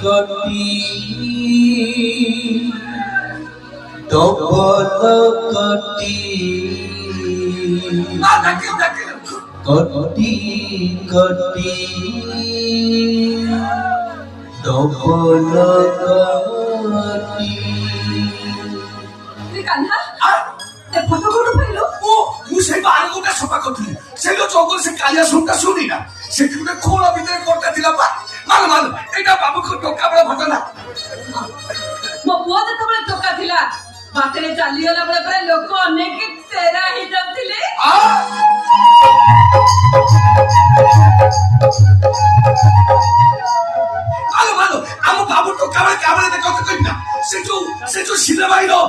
কটি ডবল কটি কটি কটি ডবল কটি কান্না ফটো ফটো পাইলো ও ମୁଁ ସେଇ ବାରଗୋଟା ସଫା କରୁଥିଲି ସେଇ ଯୋଉ ଜଙ୍ଗଲ ସେ କାଳିଆ ଶବ୍ଦ ଶୁଣି ନା ସେଠି ଗୋଟେ ଖୋଳ ଭିତରେ କଟା ଥିଲା ବା ମାନ ମାନ ଏଇଟା ବାବୁଙ୍କ ଟଙ୍କା ବେଳେ ଘଟଣା ମୋ ପୁଅ ଯେତେବେଳେ ଟୋକା ଥିଲା ବାଟରେ ଚାଲିଗଲା ବେଳେ ପୁରା ଲୋକ ଅନେକ ତେରା ହେଇଯାଉଥିଲେ ମାନ ମାନ ଆମ ବାବୁ ଟଙ୍କା ବେଳେ କାବେଳେ ଦେଖନ୍ତୁ କହିବି ନା ସେ ଯୋଉ ସିନେମାର